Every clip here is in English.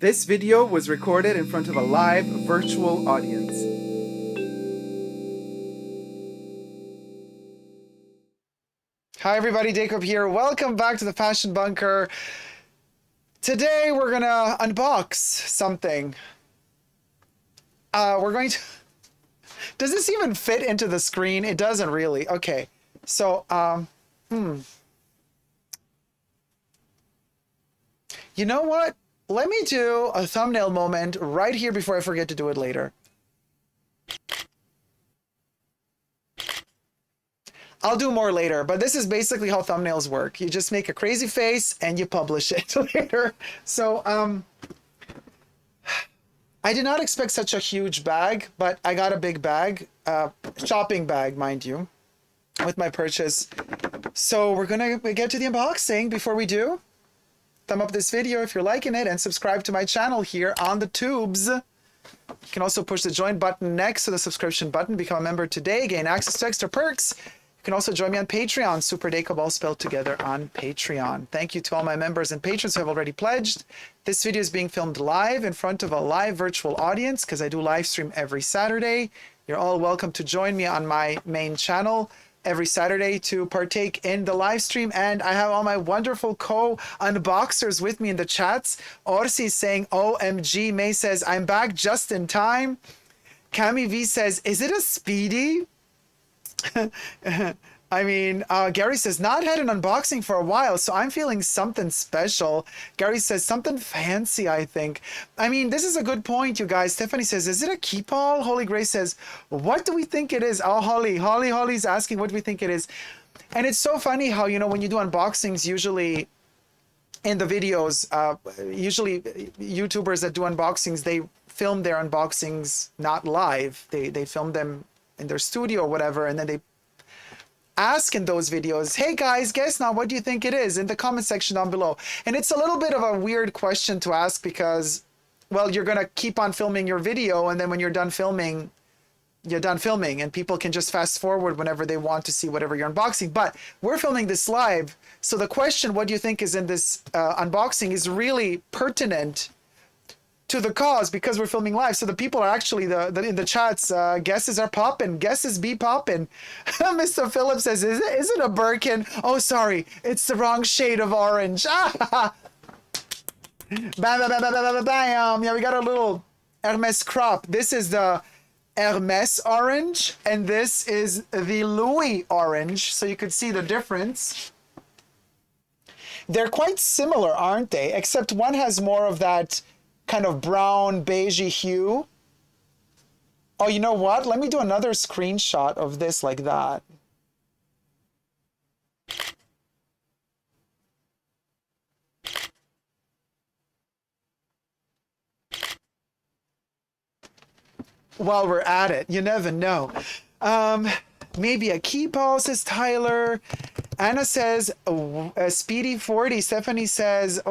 This video was recorded in front of a live virtual audience. Hi everybody, Dacob here. Welcome back to the Fashion Bunker. Today we're gonna unbox something. We're going to... Does this even fit into the screen? It doesn't really. Okay, so, You know what? Let me do a thumbnail moment right here before I forget to do it later. I'll do more later, but this is basically how thumbnails work. You just make a crazy face and you publish it later. So, I did not expect such a huge bag, but I got a big bag, shopping bag, mind you, with my purchase. So we're gonna get to the unboxing. Before we do, thumb up this video if you're liking it and subscribe to my channel here on the tubes. You can also push the join button next to the subscription button. Become a member today, gain access to extra perks. You can also join me on Patreon, superdacob all spelled together on Patreon. Thank you to all my members and patrons who have already pledged. This video is being filmed live in front of a live virtual audience because I do live stream every Saturday. You're all welcome to join me on my main channel every Saturday to partake in the live stream. And I have all my wonderful co-unboxers with me in the chats. Orsi is saying, OMG. May says, I'm back just in time. Cami V says, is it a Speedy? I mean, Gary says, not had an unboxing for a while, so I'm feeling something special. Gary says, something fancy, I think. I mean, this is a good point, you guys. Stephanie says, is it a Keepall? Holy Grace says, what do we think it is? Oh, Holly's asking what do we think it is. And it's so funny how, you know, when you do unboxings, usually in the videos, usually YouTubers that do unboxings, they film their unboxings not live. They film them in their studio or whatever, and then they ask in those videos, hey guys, guess now, what do you think it is, in the comment section down below. And it's a little bit of a weird question to ask because, well, you're gonna keep on filming your video, and then when you're done filming, and people can just fast forward whenever they want to see whatever you're unboxing. But we're filming this live, so the question, what do you think is in this unboxing, is really pertinent to the cause because we're filming live. So the people are actually in the chats, guesses are popping, guesses be popping. Mr. Phillips says, is it a Birkin? Oh, sorry, it's the wrong shade of orange. Bam, bam, bam, bam, bam, bam, bam. Yeah, we got a little Hermes crop. This is the Hermes orange, and this is the Louis orange. So you could see the difference. They're quite similar, aren't they? Except one has more of that kind of brown beigey hue. Oh, you know what? Let me do another screenshot of this like that. While we're at it, you never know. Maybe a Keepall, says Tyler. Anna says a Speedy 40. Stephanie says,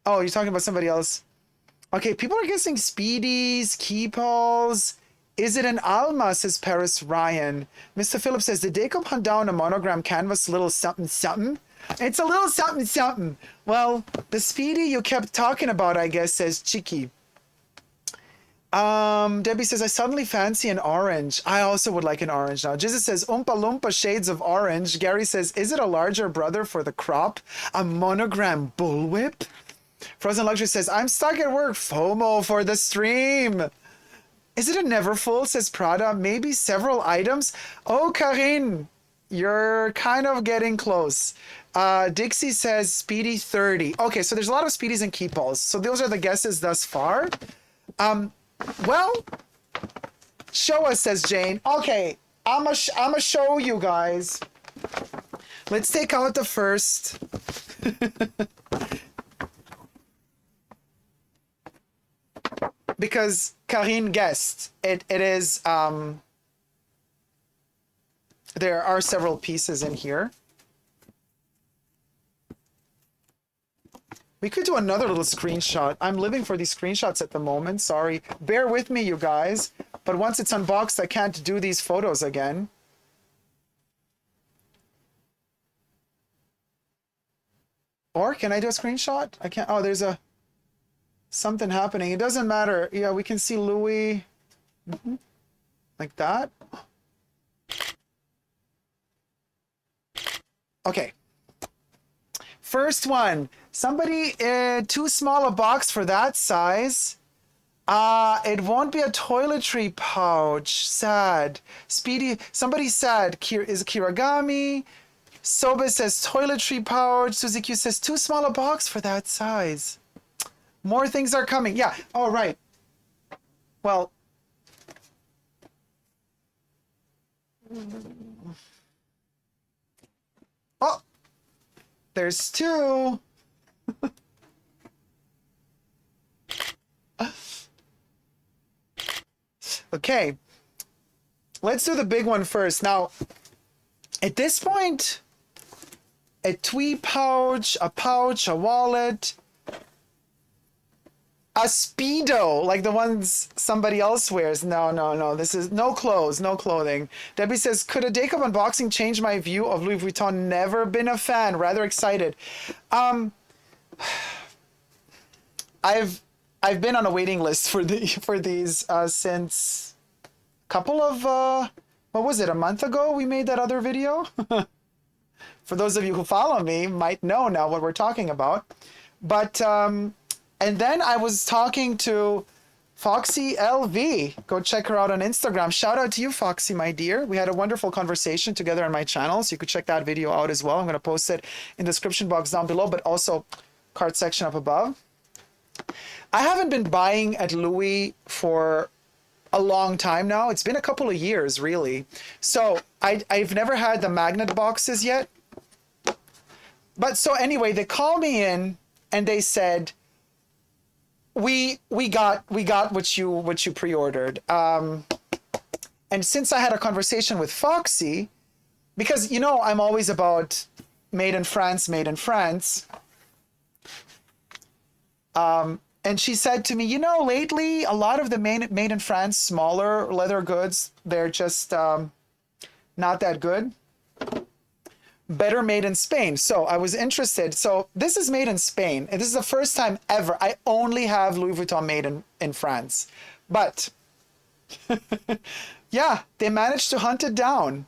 Oh, you're talking about somebody else. Okay, people are guessing Speedies, Keepalls. Is it an Alma, says Paris Ryan. Mr. Phillips says, did Dacob hunt down a monogram canvas little something something? It's a little something something. Well, the Speedy you kept talking about, I guess, says Cheeky. Debbie says, I suddenly fancy an orange. I also would like an orange now. Jesus says, Oompa Loompa shades of orange. Gary says, is it a larger brother for the crop? A monogram bullwhip? Frozen Luxury says, I'm stuck at work. FOMO for the stream. Is it a Neverfull, says Prada? Maybe several items? Oh, Karine, you're kind of getting close. Dixie says Speedy 30. Okay, so there's a lot of Speedies and Keepalls. So those are the guesses thus far. Well, show us, says Jane. Okay, I'ma show you guys. Let's take out the first. Because Karine guessed, it is, there are several pieces in here. We could do another little screenshot. I'm living for these screenshots at the moment, sorry. Bear with me, you guys. But once it's unboxed, I can't do these photos again. Or can I do a screenshot? I can't. Oh, there's a something happening. It doesn't matter. Yeah, we can see Louis like that. Okay. First one. Somebody, too small a box for that size. It won't be a toiletry pouch. Sad. Speedy. Somebody said, is Kiragami. Soba says toiletry pouch. Suzuki says too small a box for that size. More things are coming. Yeah. Oh, right. Well. Oh. There's two. Okay. Let's do the big one first. Now, at this point, a twee pouch, a wallet, a Speedo, like the ones somebody else wears. No. This is no clothes, no clothing. Debbie says, could a Dacob unboxing change my view of Louis Vuitton? Never been a fan. Rather excited. I've been on a waiting list for these since a couple of what was it, a month ago we made that other video. For those of you who follow me might know now what we're talking about. But and then I was talking to FOXYLV. Go check her out on Instagram. Shout out to you, Foxy, my dear. We had a wonderful conversation together on my channel, so you could check that video out as well. I'm going to post it in the description box down below, but also card section up above. I haven't been buying at Louis for a long time now. It's been a couple of years, really. So I've never had the magnet boxes yet. But so anyway, they called me in and they said, we got what you pre-ordered. And since I had a conversation with Foxy, because you know I'm always about made in France. And she said to me, you know, lately, a lot of the made in France smaller leather goods, they're just not that good. Better made in Spain. So I was interested. So this is made in Spain. And this is the first time ever. I only have Louis Vuitton made in France. But yeah, they managed to hunt it down.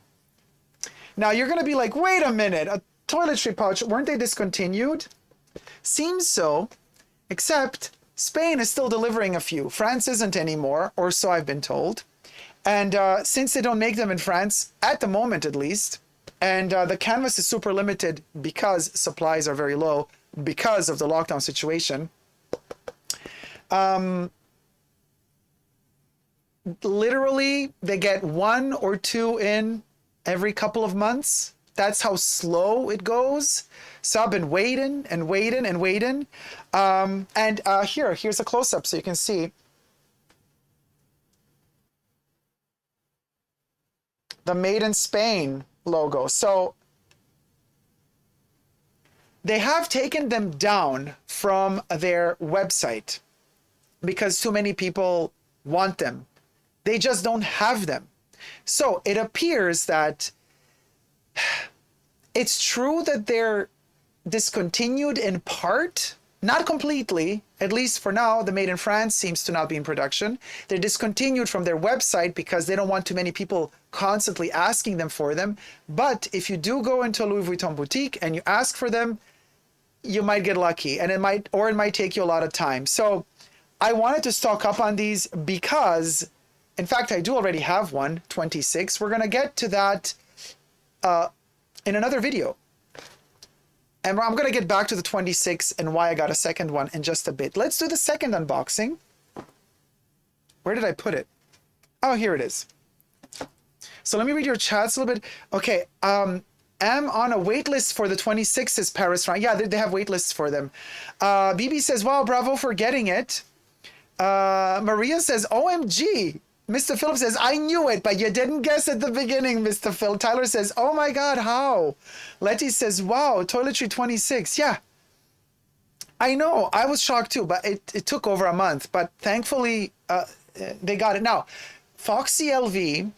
Now you're going to be like, wait a minute, a toiletry pouch, weren't they discontinued? Seems so, except Spain is still delivering a few. France isn't anymore, or so I've been told. And since they don't make them in France, at the moment at least, and the canvas is super limited because supplies are very low because of the lockdown situation. Literally, they get 1 or 2 in every couple of months. That's how slow it goes. So I've been waiting and waiting and waiting. Here's a close-up so you can see. The Made in Spain logo. So they have taken them down from their website because too many people want them. They just don't have them. So it appears that it's true that they're discontinued in part, not completely, at least for now. The Made in France seems to not be in production. They're discontinued from their website because they don't want too many people constantly asking them for them. But if you do go into a Louis Vuitton boutique and you ask for them, you might get lucky, and it might take you a lot of time. So I wanted to stock up on these because, in fact, I do already have one, 26. We're going to get to that in another video. And I'm going to get back to the 26 and why I got a second one in just a bit. Let's do the second unboxing. Where did I put it? Oh, here it is. So let me read your chats a little bit. Okay. Am on a wait list for the 26s, Paris. Yeah, they have wait lists for them. BB says, wow, bravo for getting it. Maria says, OMG. Mr. Phillips says, I knew it, but you didn't guess at the beginning, Mr. Phil. Tyler says, oh my God, how? Letty says, wow, toiletry 26. Yeah, I know. I was shocked too, but it took over a month. But thankfully, they got it. Now, FOXYLV,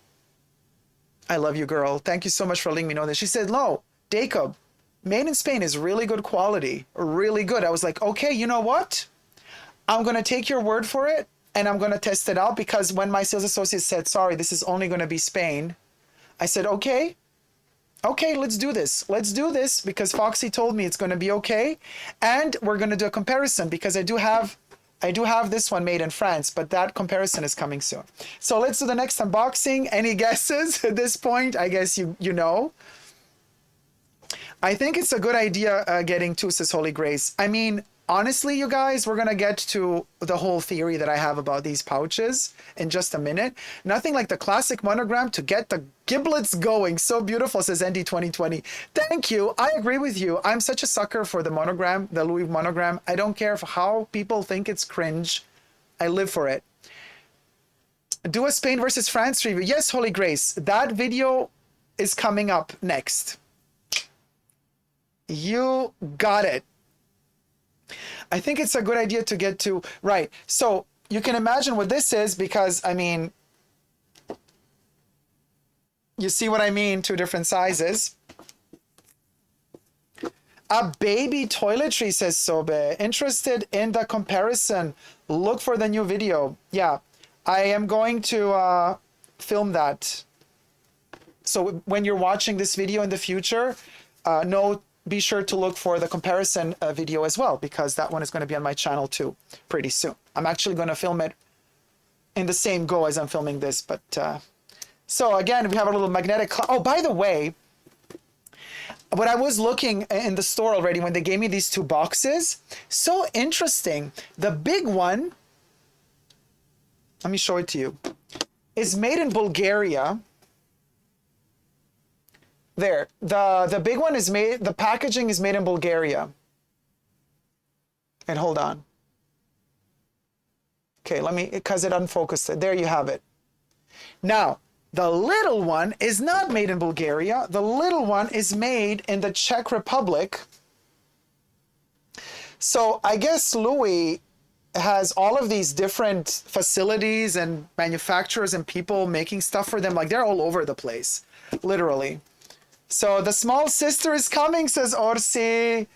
I love you, girl. Thank you so much for letting me know that. She said, no, Dacob, made in Spain is really good quality, really good. I was like, okay, you know what? I'm going to take your word for it and I'm going to test it out, because when my sales associate said, sorry, this is only going to be Spain, I said, okay, let's do this. Let's do this because Foxy told me it's going to be okay. And we're going to do a comparison because I do have this one made in France, but that comparison is coming soon. So let's do the next unboxing. Any guesses at this point? I guess you know. I think it's a good idea getting two, says Holy Grace. I mean, honestly, you guys, we're going to get to the whole theory that I have about these pouches in just a minute. Nothing like the classic monogram to get the giblets going. So beautiful, says ND 2020. Thank you. I agree with you. I'm such a sucker for the monogram, the Louis monogram. I don't care how people think it's cringe. I live for it. Do a Spain versus France review. Yes, Holy Grace. That video is coming up next. You got it. I think it's a good idea to get to, right. So you can imagine what this is, because I mean, you see what I mean? Two different sizes. A baby toiletry, says Sobe. Interested in the comparison? Look for the new video. Yeah, I am going to film that. So when you're watching this video in the future, be sure to look for the comparison video as well, because that one is going to be on my channel too pretty soon. I'm actually going to film it in the same go as I'm filming this. But so again, we have a little magnetic. Oh, by the way, when I was looking in the store already, when they gave me these two boxes, so interesting. The big one, let me show it to you, is made in Bulgaria. There, the big one is made, the packaging is made in Bulgaria. And hold on. Okay, let me, because it unfocused it. There you have it. Now, the little one is not made in Bulgaria. The little one is made in the Czech Republic. So I guess Louis has all of these different facilities and manufacturers and people making stuff for them. Like, they're all over the place, literally. So the small sister is coming, says Orsi.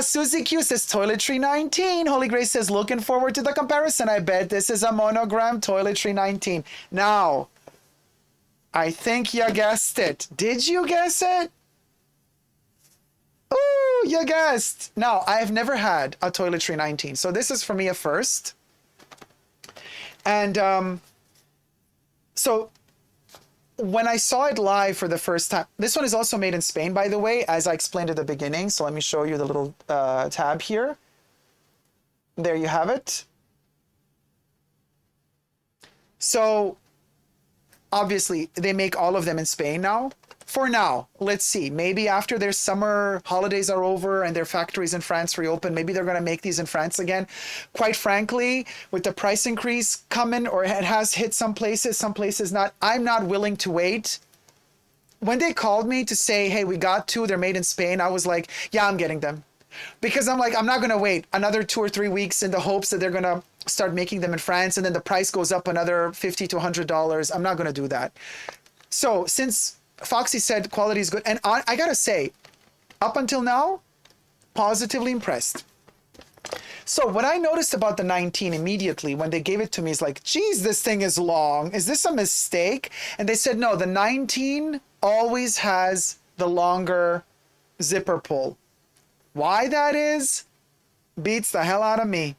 Susie Q says Toiletry 19. Holy Grace says looking forward to the comparison. I bet this is a Monogram Toiletry 19. Now, I think you guessed it. Did you guess it? Ooh, you guessed. Now, I have never had a Toiletry 19. So this is for me a first. And so when I saw it live for the first time, this one is also made in Spain, by the way, as I explained at the beginning. So let me show you the little tab here. There you have it. So obviously they make all of them in Spain now. For now, let's see. Maybe after their summer holidays are over and their factories in France reopen, maybe they're going to make these in France again. Quite frankly, with the price increase coming, or it has hit some places not, I'm not willing to wait. When they called me to say, hey, we got two, they're made in Spain, I was like, yeah, I'm getting them. Because I'm like, I'm not going to wait another 2 or 3 weeks in the hopes that they're going to start making them in France and then the price goes up another $50 to $100. I'm not going to do that. So since Foxy said quality is good, and I gotta say, up until now, positively impressed. So what I noticed about the 19 immediately when they gave it to me is like, geez, this thing is long. Is this a mistake? And they said, no, the 19 always has the longer zipper pull. Why that is, beats the hell out of me.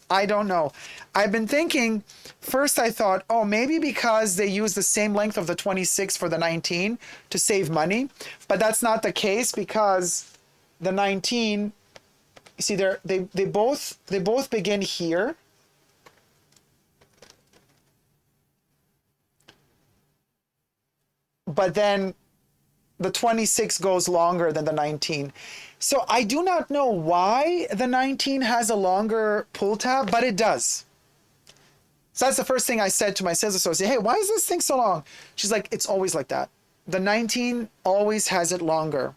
I don't know. I've been thinking, first I thought, oh, maybe because they use the same length of the 26 for the 19 to save money. But that's not the case, because the 19, you see, they both begin here. But then the 26 goes longer than the 19. So I do not know why the 19 has a longer pull tab, but it does. So that's the first thing I said to my sales associate. Hey, why is this thing so long? She's like, it's always like that. The 19 always has it longer.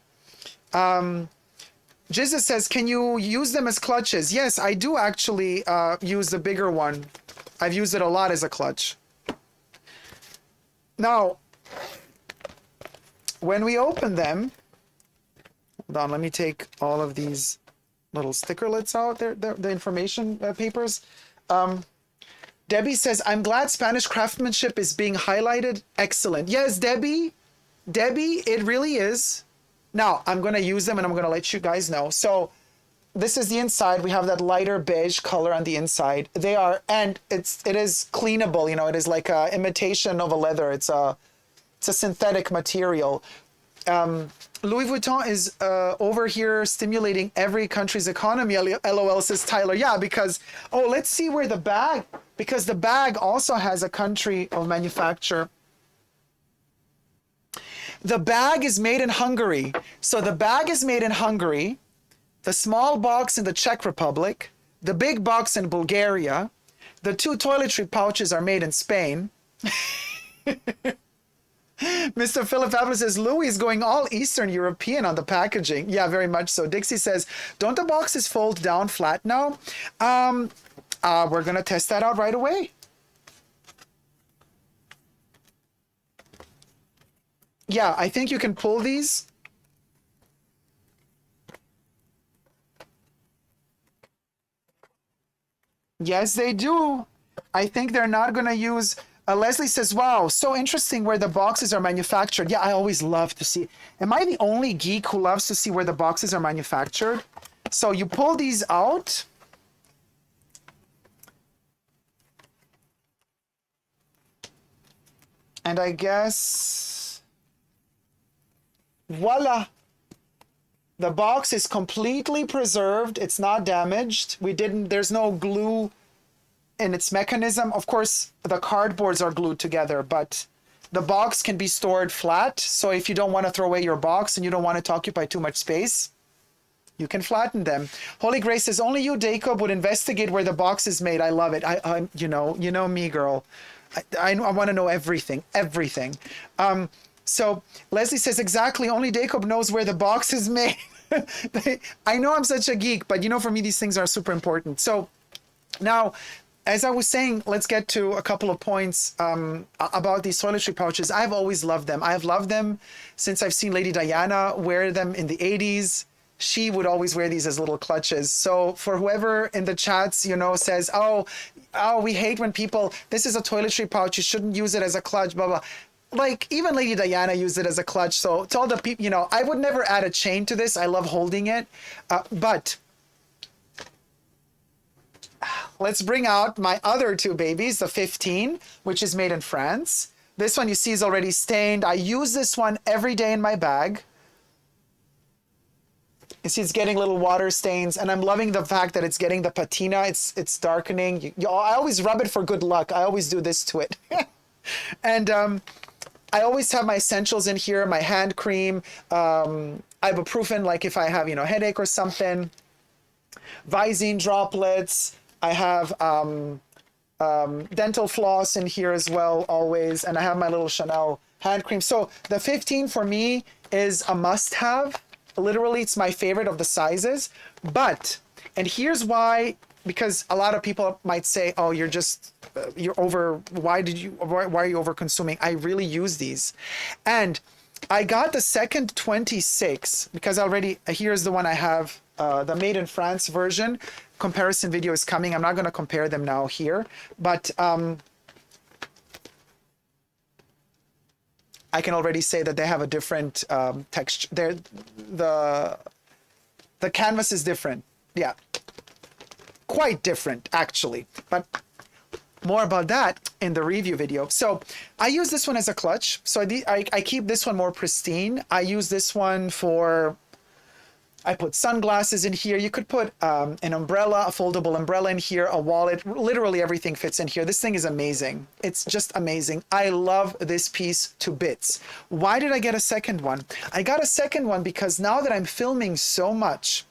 Jesus says, can you use them as clutches? Yes, I do actually use the bigger one. I've used it a lot as a clutch. Now, when we open them, Hold on, let me take all of these little stickerlets out there, the information papers. Debbie says, I'm glad Spanish craftsmanship is being highlighted. Excellent. Yes, Debbie, it really is. Now, I'm going to use them and I'm going to let you guys know. So this is the inside. We have that lighter beige color on the inside. They are, and it is cleanable. You know, it is like a imitation of a leather. It's a synthetic material. Louis Vuitton is over here stimulating every country's economy. LOL, says Tyler. Yeah, because, oh, let's see where the bag, because the bag also has a country of manufacture. The bag is made in Hungary. So the bag is made in Hungary, the small box in the Czech Republic, the big box in Bulgaria, the 2 toiletry pouches are made in Spain. Mr. Philip Fabulous says, Louis is going all Eastern European on the packaging. Yeah, very much so. Dixie says, don't the boxes fold down flat now? We're going to test that out right away. Yeah, I think you can pull these. Yes, they do. I think they're not going to use... Leslie says, wow, so interesting where the boxes are manufactured. Yeah, I always love to see. Am I the only geek who loves to see where the boxes are manufactured? So you pull these out. And I guess, voila. The box is completely preserved. It's not damaged. There's no glue in its mechanism. Of course, the cardboards are glued together, but the box can be stored flat. So if you don't want to throw away your box and you don't want it to occupy too much space, you can flatten them. Holy Grace says, only you, Dacob, would investigate where the box is made. I love it. I you know me, girl. I want to know everything. So Leslie says, exactly, only Dacob knows where the box is made. I know I'm such a geek, but you know, for me, these things are super important. So now, as I was saying, let's get to a couple of points about these toiletry pouches. I've always loved them. I've loved them since I've seen Lady Diana wear them in the 80s. She would always wear these as little clutches. So for whoever in the chats, you know, says, oh, we hate when people, this is a toiletry pouch, you shouldn't use it as a clutch, blah, blah. Like, even Lady Diana used it as a clutch. So to all the people, you know, I would never add a chain to this. I love holding it. But let's bring out my other 2 babies, the 15, which is made in France. This one you see is already stained. I use this one every day in my bag. You see it's getting little water stains, and I'm loving the fact that it's getting the patina. It's darkening. I always rub it for good luck. I always do this to it. And I always have my essentials in here, my hand cream, ibuprofen, like if I have, you know, headache or something, Visine droplets. I have dental floss in here as well, always. And I have my little Chanel hand cream. So the 15 for me is a must-have. Literally, it's my favorite of the sizes. But, and here's why, because a lot of people might say, oh, you're over, why are you over consuming? I really use these. And I got the second 26 because here's the one I have, the made in France version. Comparison video is coming. I'm not going to compare them now here, but I can already say that they have a different texture. The canvas is different. Yeah, quite different actually, but more about that in the review video. So I use this one as a clutch. So I keep this one more pristine. I use this one for, I put sunglasses in here. You could put an umbrella, a foldable umbrella in here, a wallet. Literally everything fits in here. This thing is amazing. It's just amazing. I love this piece to bits. Why did I get a second one? I got a second one because now that I'm filming so much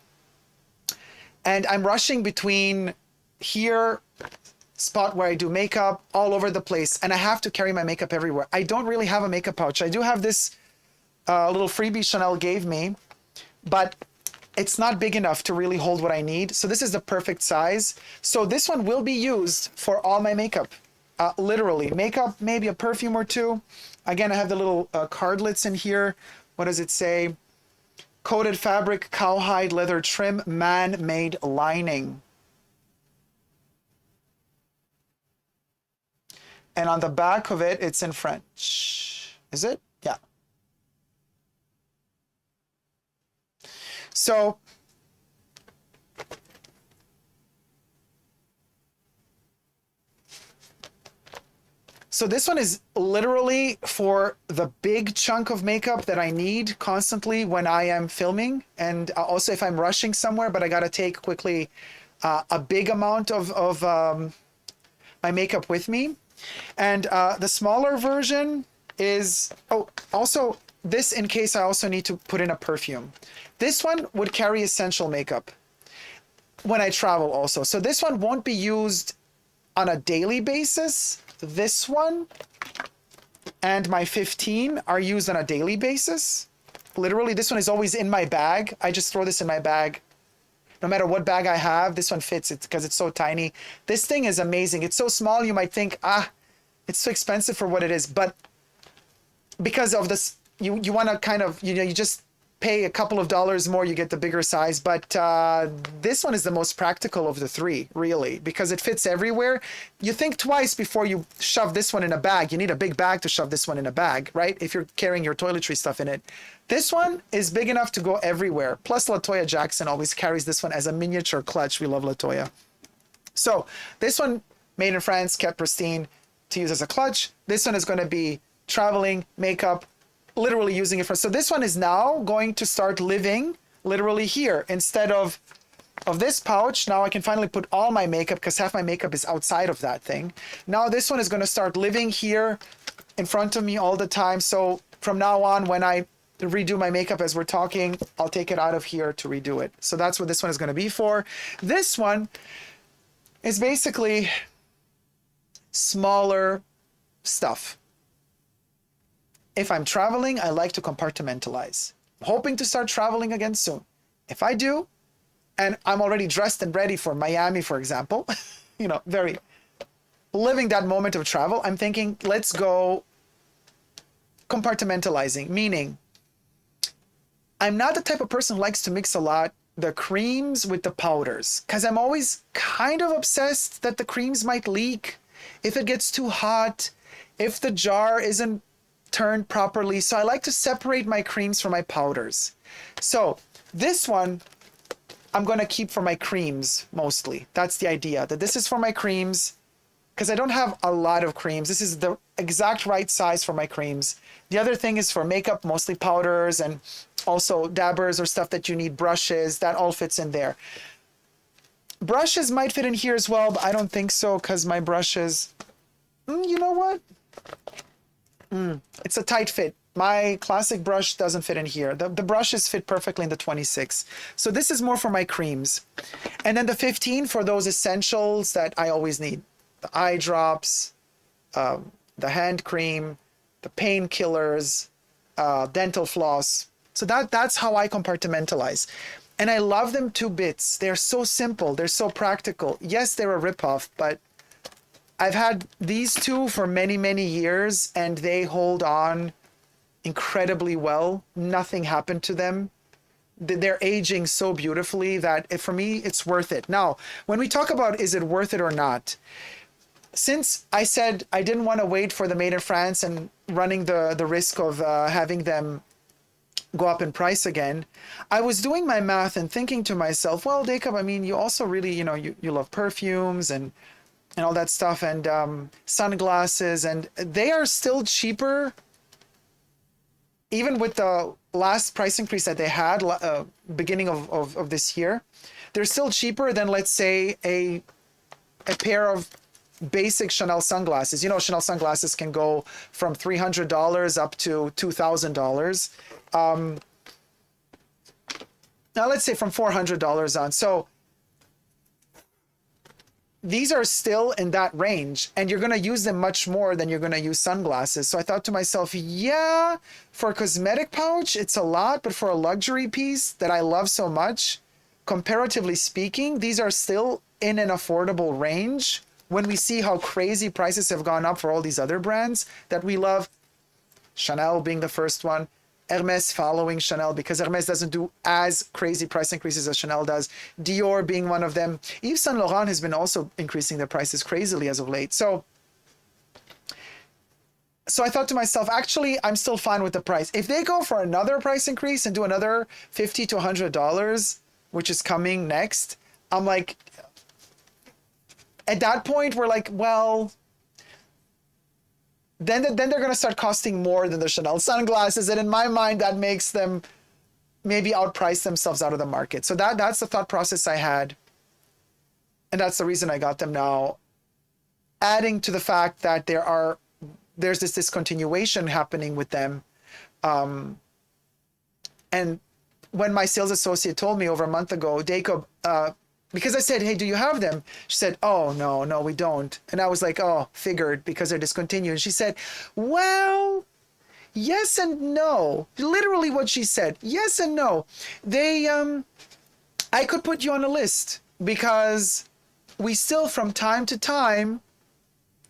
and I'm rushing between here, spot where I do makeup, all over the place, and I have to carry my makeup everywhere. I don't really have a makeup pouch. I do have this little freebie Chanel gave me, but it's not big enough to really hold what I need. So this is the perfect size. So this one will be used for all my makeup, literally. Makeup, maybe a perfume or 2. Again, I have the little cardlets in here. What does it say? coated fabric, cowhide, leather trim, man-made lining. And on the back of it, it's in French. Is it? Yeah. So this one is literally for the big chunk of makeup that I need constantly when I am filming, and also if I'm rushing somewhere, but I gotta take quickly a big amount of my makeup with me. And the smaller version is, oh, also this in case I also need to put in a perfume. This one would carry essential makeup when I travel also. So this one won't be used on a daily basis. This one and my 15 are used on a daily basis. Literally, this one is always in my bag. I just throw this in my bag. No matter what bag I have, this one fits it because it's so tiny. This thing is amazing. It's so small, you might think, it's so expensive for what it is. But because of this, you want to kind of, you just pay a couple of dollars more, you get the bigger size. But this one is the most practical of the three, really, because it fits everywhere. You think twice before you shove this one in a bag. You need a big bag to shove this one in a bag, right? If you're carrying your toiletry stuff in it. This one is big enough to go everywhere. Plus, LaToya Jackson always carries this one as a miniature clutch. We love LaToya. So this one, made in France, kept pristine to use as a clutch. This one is going to be traveling, makeup, literally using it for. So this one is now going to start living literally here instead of this pouch. Now I can finally put all my makeup because half my makeup is outside of that thing. Now this one is going to start living here in front of me all the time. So from now on, when I redo my makeup as we're talking, I'll take it out of here to redo it. So that's what this one is going to be for. This one is basically smaller stuff. If I'm traveling, I like to compartmentalize. I'm hoping to start traveling again soon. If I do, and I'm already dressed and ready for Miami, for example, very living that moment of travel, I'm thinking, let's go compartmentalizing, meaning I'm not the type of person who likes to mix a lot the creams with the powders, because I'm always kind of obsessed that the creams might leak if it gets too hot, if the jar isn't turned properly. So I like to separate my creams from my powders. So this one I'm going to keep for my creams mostly. That's the idea, that this is for my creams because I don't have a lot of creams. This is the exact right size for my creams. The other thing is for makeup, mostly powders and also dabbers or stuff that you need, brushes, that all fits in there. Brushes might fit in here as well, but I don't think so because my brushes, you know what? It's a tight fit. My classic brush doesn't fit in here. The brushes fit perfectly in the 26. So this is more for my creams. And then the 15 for those essentials that I always need. The eye drops, the hand cream, the painkillers, dental floss. So that's how I compartmentalize. And I love them to bits. They're so simple. They're so practical. Yes, they're a ripoff, but I've had these two for many, many years and they hold on incredibly well. Nothing happened to them. They're aging so beautifully that for me, it's worth it. Now, when we talk about is it worth it or not, since I said I didn't want to wait for the made in France and running the risk of having them go up in price again, I was doing my math and thinking to myself, well, Dacob, I mean, you also really, you love perfumes and all that stuff and sunglasses, and they are still cheaper even with the last price increase that they had beginning of this year. They're still cheaper than, let's say, a pair of basic Chanel sunglasses. Chanel sunglasses can go from $300 up to $2,000. Now let's say from $400 on. So these are still in that range, and you're going to use them much more than you're going to use sunglasses. So I thought to myself, yeah, for a cosmetic pouch, it's a lot, but for a luxury piece that I love so much, comparatively speaking, these are still in an affordable range when we see how crazy prices have gone up for all these other brands that we love, Chanel being the first one, Hermes following Chanel because Hermes doesn't do as crazy price increases as Chanel does. Dior being one of them. Yves Saint Laurent has been also increasing their prices crazily as of late. So I thought to myself, actually, I'm still fine with the price. If they go for another price increase and do another $50 to $100, which is coming next, I'm like, at that point, we're like, well, then they're going to start costing more than the Chanel sunglasses. And in my mind, that makes them maybe outprice themselves out of the market. So that's the thought process I had. And that's the reason I got them now. Adding to the fact that there's this discontinuation happening with them. And when my sales associate told me over a month ago, Dacob, because I said, hey, do you have them? She said, oh, no, we don't. And I was like, oh, figured, because they're discontinued. And she said, well, yes and no. Literally what she said, yes and no. I could put you on a list because we still from time to time,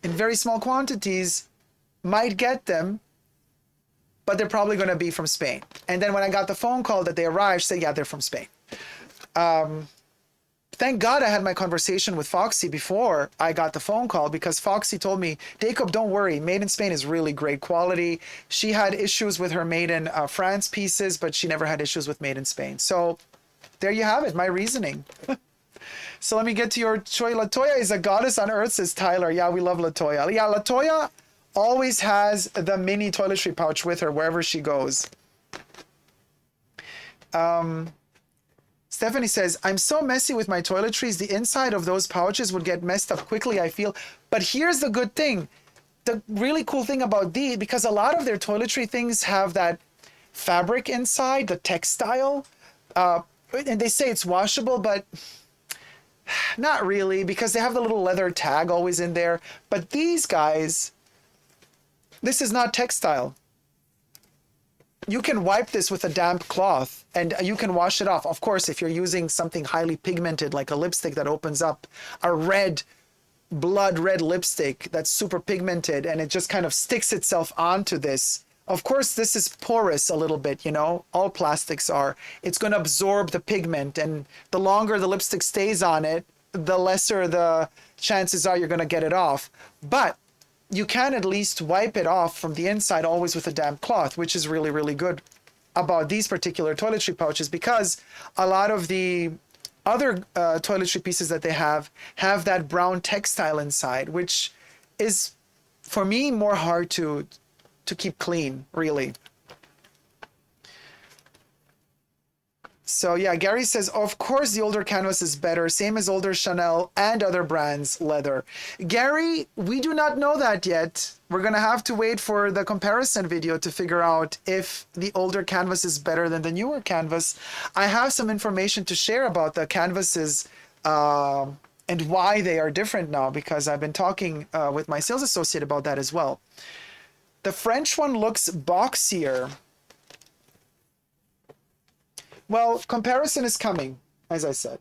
in very small quantities, might get them, but they're probably going to be from Spain. And then when I got the phone call that they arrived, she said, yeah, they're from Spain. Thank God I had my conversation with Foxy before I got the phone call, because Foxy told me, Dacob, don't worry, made in Spain is really great quality. She had issues with her made in France pieces, but she never had issues with made in Spain. So there you have it, my reasoning. So let me get to your Choi. Latoya is a goddess on earth, says Tyler. Yeah, we love Latoya. Yeah, Latoya always has the mini toiletry pouch with her wherever she goes. Stephanie says, I'm so messy with my toiletries, the inside of those pouches would get messed up quickly, I feel. But here's the good thing. The really cool thing about these, because a lot of their toiletry things have that fabric inside, the textile, and they say it's washable, but not really, because they have the little leather tag always in there. But these guys, this is not textile. You can wipe this with a damp cloth and you can wash it off. Of course, if you're using something highly pigmented like a lipstick that opens up, a red, blood red lipstick that's super pigmented and it just kind of sticks itself onto this. Of course, this is porous a little bit, you know, all plastics are. It's going to absorb the pigment, and the longer the lipstick stays on it, the lesser the chances are you're going to get it off. But you can at least wipe it off from the inside always with a damp cloth, which is really, really good about these particular toiletry pouches, because a lot of the other toiletry pieces that they have that brown textile inside, which is, for me, more hard to keep clean, really. So yeah, Gary says, of course the older canvas is better, same as older Chanel and other brands leather. Gary, we do not know that yet. We're gonna have to wait for the comparison video to figure out if the older canvas is better than the newer canvas. I have some information to share about the canvases and why they are different now, because I've been talking with my sales associate about that as well. The French one looks boxier. Well, comparison is coming, as I said.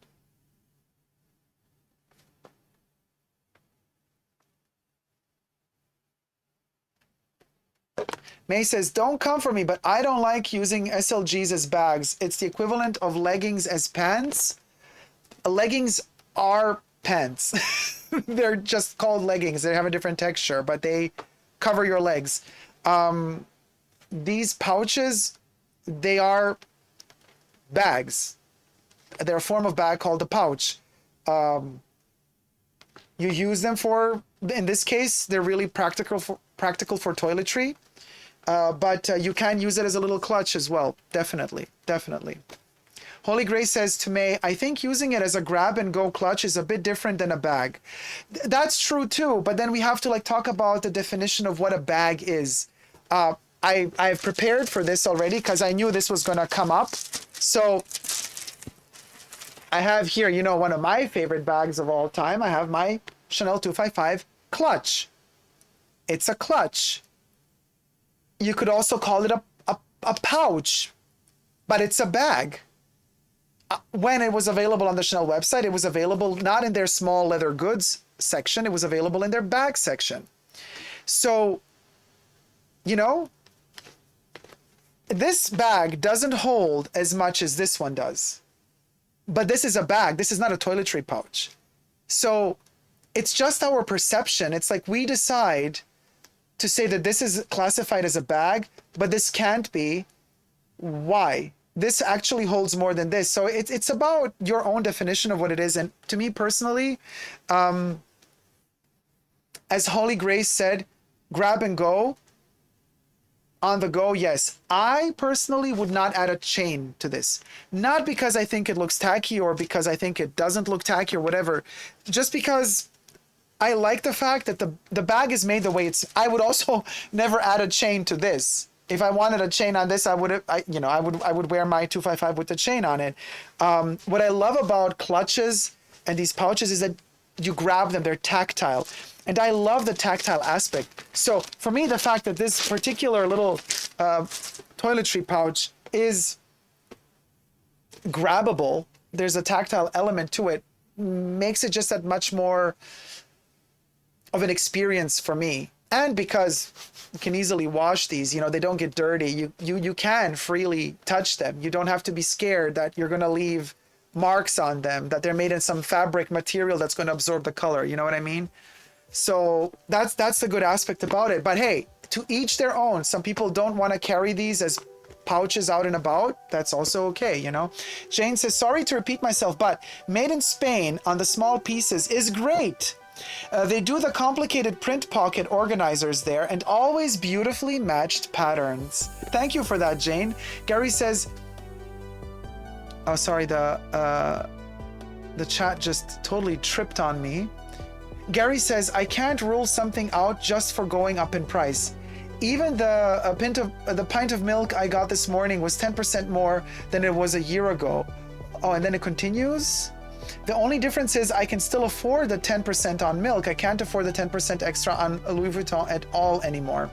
May says, don't come for me, but I don't like using SLGs as bags. It's the equivalent of leggings as pants. Leggings are pants. They're just called leggings. They have a different texture, but they cover your legs. These pouches, they are bags. They're a form of bag called a pouch. You use them for, in this case, they're really practical for toiletry. But you can use it as a little clutch as well. Definitely. Holy Grace says to May, I think using it as a grab and go clutch is a bit different than a bag. That's true too, but then we have to talk about the definition of what a bag is. I've prepared for this already because I knew this was going to come up. So I have here, one of my favorite bags of all time. I have my Chanel 255 clutch. It's a clutch. You could also call it a pouch, but it's a bag. When it was available on the Chanel website, it was available not in their small leather goods section. It was available in their bag section. So, this bag doesn't hold as much as this one does. But this is a bag. This is not a toiletry pouch. So it's just our perception. It's like we decide to say that this is classified as a bag, but this can't be. Why? This actually holds more than this. So it's about your own definition of what it is. And to me personally, as Holly Grace said, grab and go. On the go, yes. I personally would not add a chain to this. Not because I think it looks tacky or because I think it doesn't look tacky or whatever. Just because I like the fact that the bag is made the way it's. I would also never add a chain to this. If I wanted a chain on this, I would wear my 255 with the chain on it. What I love about clutches and these pouches is that you grab them, they're tactile. And I love the tactile aspect. So for me, the fact that this particular little toiletry pouch is grabbable, there's a tactile element to it, makes it just that much more of an experience for me. And because you can easily wash these, they don't get dirty. You can freely touch them. You don't have to be scared that you're gonna leave marks on them, that they're made in some fabric material that's gonna absorb the color. You know what I mean? So that's the good aspect about it. But hey, to each their own. Some people don't want to carry these as pouches out and about. That's also okay, Jane says, sorry to repeat myself, but made in Spain on the small pieces is great. They do the complicated print pocket organizers there and always beautifully matched patterns. Thank you for that, Jane. Gary says, oh, sorry, the chat just totally tripped on me. Gary says, I can't rule something out just for going up in price. Even the pint of milk I got this morning was 10% more than it was a year ago. Oh, and then it continues. The only difference is I can still afford the 10% on milk. I can't afford the 10% extra on Louis Vuitton at all anymore.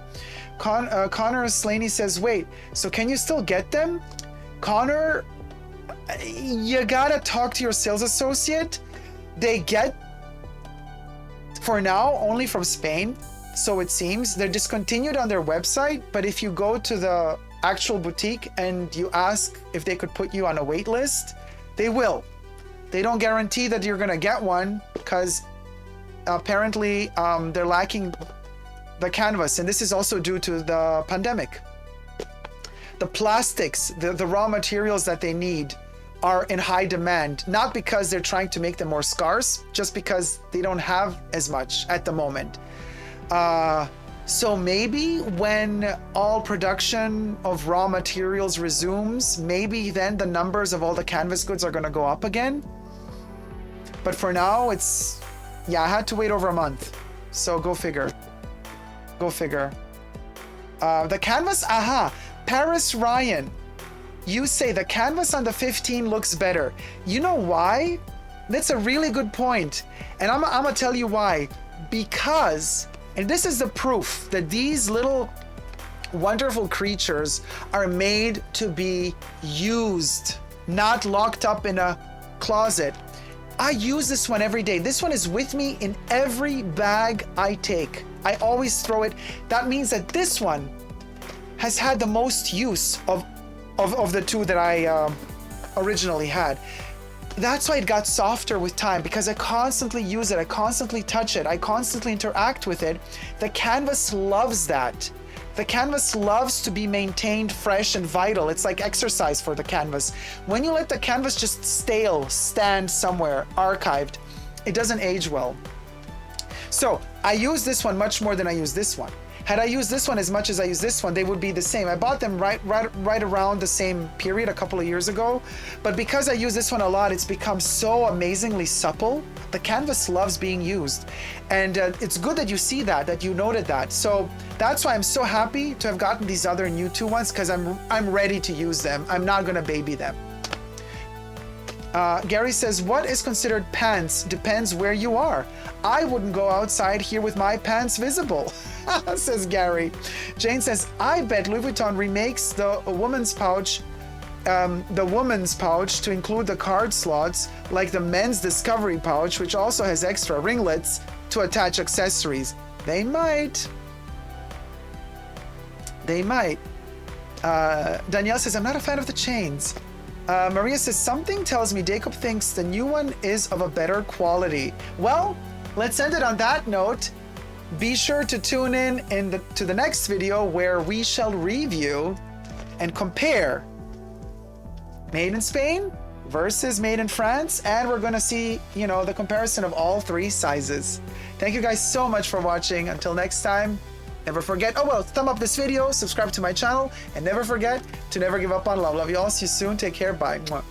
Connor Slaney says, wait, so can you still get them? Connor, you gotta talk to your sales associate. They get, for now, only from Spain, so it seems. They're discontinued on their website, but if you go to the actual boutique and you ask if they could put you on a wait list, they will. They don't guarantee that you're gonna get one because apparently they're lacking the canvas, and this is also due to the pandemic. The plastics, the raw materials that they need are in high demand, not because they're trying to make them more scarce, just because they don't have as much at the moment. So maybe when all production of raw materials resumes, maybe then the numbers of all the canvas goods are gonna go up again. But for now, I had to wait over a month. So go figure. Go figure. The canvas, Paris Ryan. You say the canvas on the 15 looks better. You know why? That's a really good point. And I'm gonna tell you why. Because, and this is the proof that these little wonderful creatures are made to be used, not locked up in a closet. I use this one every day. This one is with me in every bag I take. I always throw it. That means that this one has had the most use of the two that I originally had. That's why it got softer with time, because I constantly use it, I constantly touch it, I constantly interact with it. The canvas loves that. The canvas loves to be maintained fresh and vital. It's like exercise for the canvas. When you let the canvas just stand somewhere, archived, it doesn't age well. So I use this one much more than I use this one. Had I used this one as much as I use this one, they would be the same. I bought them right around the same period a couple of years ago. But because I use this one a lot, it's become so amazingly supple. The canvas loves being used. And it's good that you see that you noted that. So that's why I'm so happy to have gotten these other new two ones, because I'm ready to use them. I'm not gonna baby them. Gary says, what is considered pants depends where you are. I wouldn't go outside here with my pants visible, says Gary. Jane says, I bet Louis Vuitton remakes the woman's pouch to include the card slots, like the men's discovery pouch, which also has extra ringlets to attach accessories. They might. Danielle says, I'm not a fan of the chains. Maria says, something tells me Dacob thinks the new one is of a better quality. Well, let's end it on that note. Be sure to tune in to the next video where we shall review and compare made in Spain versus made in France, and we're gonna see, you know, the comparison of all 3 sizes. Thank you guys so much for watching. Until next time, never forget, oh well, thumb up this video, subscribe to my channel, and never forget to never give up on love. Love you all. See you soon. Take care. Bye. Mwah.